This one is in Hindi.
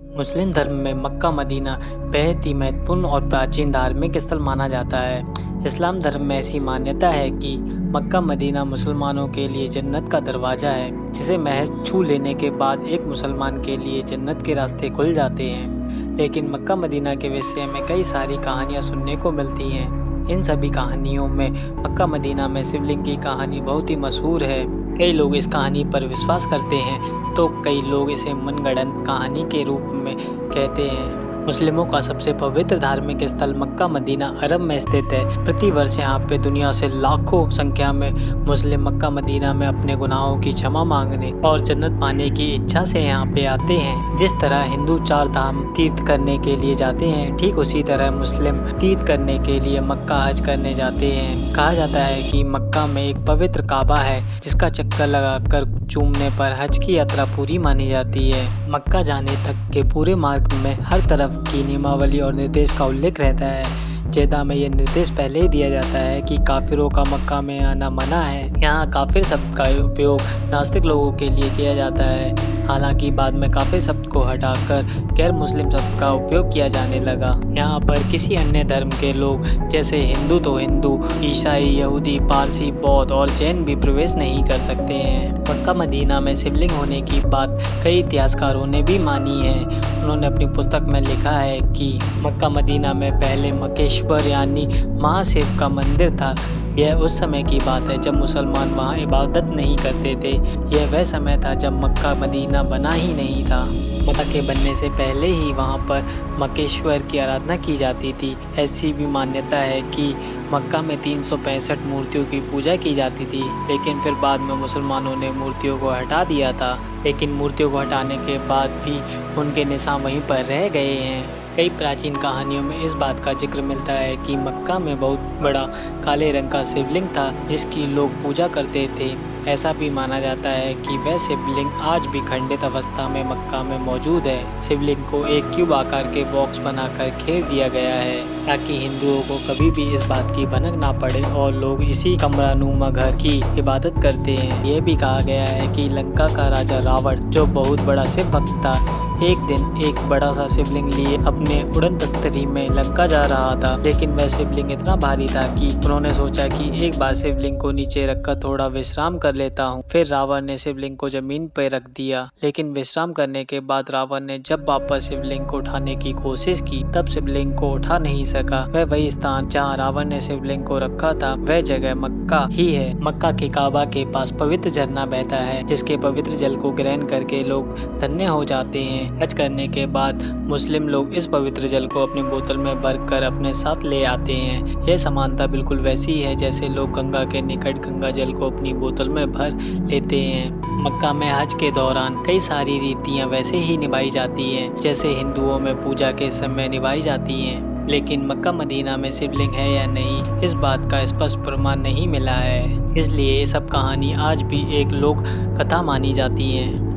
मुस्लिम धर्म में मक्का मदीना बेहद ही महत्वपूर्ण और प्राचीन धार्मिक स्थल माना जाता है। इस्लाम धर्म में ऐसी मान्यता है कि मक्का मदीना मुसलमानों के लिए जन्नत का दरवाज़ा है, जिसे महज छू लेने के बाद एक मुसलमान के लिए जन्नत के रास्ते खुल जाते हैं। लेकिन मक्का मदीना के विषय में कई सारी कहानियाँ सुनने को मिलती हैं। इन सभी कहानियों में मक्का मदीना में शिवलिंग की कहानी बहुत ही मशहूर है। कई लोग इस कहानी पर विश्वास करते हैं तो कई लोग इसे मनगढ़ंत कहानी के रूप में कहते हैं। मुस्लिमों का सबसे पवित्र धार्मिक स्थल मक्का मदीना अरब में स्थित है। प्रतिवर्ष यहाँ पे दुनिया से लाखों संख्या में मुस्लिम मक्का मदीना में अपने गुनाहों की क्षमा मांगने और जन्नत पाने की इच्छा से यहाँ पे आते हैं। जिस तरह हिंदू 4 धाम तीर्थ करने के लिए जाते हैं, ठीक उसी तरह मुस्लिम तीर्थ करने के लिए मक्का हज करने जाते हैं। कहा जाता है कि मक्का में एक पवित्र काबा है, जिसका चक्कर लगाकर चूमने पर हज की यात्रा पूरी मानी जाती है। मक्का जाने तक के पूरे मार्ग में हर तरफ की नियमावली और निर्देश का उल्लेख रहता है। जेदा में यह निर्देश पहले ही दिया जाता है कि काफिरों का मक्का में आना मना है। यहाँ काफिर शब्द का उपयोग नास्तिक लोगों के लिए किया जाता है। हालांकि बाद में काफिर शब्द को हटाकर गैर मुस्लिम शब्द का उपयोग किया जाने लगा। यहाँ पर किसी अन्य धर्म के लोग जैसे हिंदू तो हिंदू, ईसाई, यहूदी, पारसी, बौद्ध और जैन भी प्रवेश नहीं कर सकते हैं। मक्का मदीना में शिवलिंग होने की बात कई इतिहासकारों ने भी मानी है। उन्होंने अपनी पुस्तक में लिखा है कि मक्का मदीना में पहले मक्केश्वर यानी महाशिव का मंदिर था। यह उस समय की बात है जब मुसलमान वहाँ इबादत नहीं करते थे। यह वह समय था जब मक्का मदीना बना ही नहीं था। मक्का के बनने से पहले ही वहाँ पर मक्केश्वर की आराधना की जाती थी। ऐसी भी मान्यता है कि मक्का में 365 मूर्तियों की पूजा की जाती थी, लेकिन फिर बाद में मुसलमानों ने मूर्तियों को हटा दिया था। लेकिन मूर्तियों को हटाने के बाद भी उनके निशान वहीं पर रह गए हैं। कई प्राचीन कहानियों में इस बात का जिक्र मिलता है कि मक्का में बहुत बड़ा काले रंग का शिवलिंग था, जिसकी लोग पूजा करते थे। ऐसा भी माना जाता है कि वह शिवलिंग आज भी खंडित अवस्था में मक्का में मौजूद है। शिवलिंग को एक क्यूब आकार के बॉक्स बनाकर घेर दिया गया है, ताकि हिंदुओं को कभी भी इस बात की भनक ना पड़े और लोग इसी कमरानुमा घर की इबादत करते हैं। यह भी कहा गया है कि लंका का राजा रावण, जो बहुत बड़ा शिव भक्त था, एक दिन एक बड़ा सा शिवलिंग लिए अपने उड़न तस्तरी में लंका जा रहा था। लेकिन वह शिवलिंग इतना भारी था कि उन्होंने सोचा कि एक बार शिवलिंग को नीचे रखकर थोड़ा विश्राम कर लेता हूँ। फिर रावण ने शिवलिंग को जमीन पर रख दिया, लेकिन विश्राम करने के बाद रावण ने जब वापस शिवलिंग को उठाने की कोशिश की, तब शिवलिंग को उठा नहीं सका। वह वही स्थान जहाँ रावण ने शिवलिंग को रखा था, वह जगह मक्का ही है। मक्का के काबा के पास पवित्र झरना बहता है, जिसके पवित्र जल को ग्रहण करके लोग धन्य हो जाते हैं। हज करने के बाद मुस्लिम लोग इस पवित्र जल को अपनी बोतल में भरकर अपने साथ ले आते हैं। यह समानता बिल्कुल वैसी है जैसे लोग गंगा के निकट गंगा जल को अपनी बोतल में भर लेते हैं। मक्का में हज के दौरान कई सारी रीतियां वैसे ही निभाई जाती हैं जैसे हिंदुओं में पूजा के समय निभाई जाती हैं। लेकिन मक्का मदीना में शिवलिंग है या नहीं, इस बात का स्पष्ट प्रमाण नहीं मिला है। इसलिए ये सब कहानी आज भी एक लोक कथा मानी जाती है।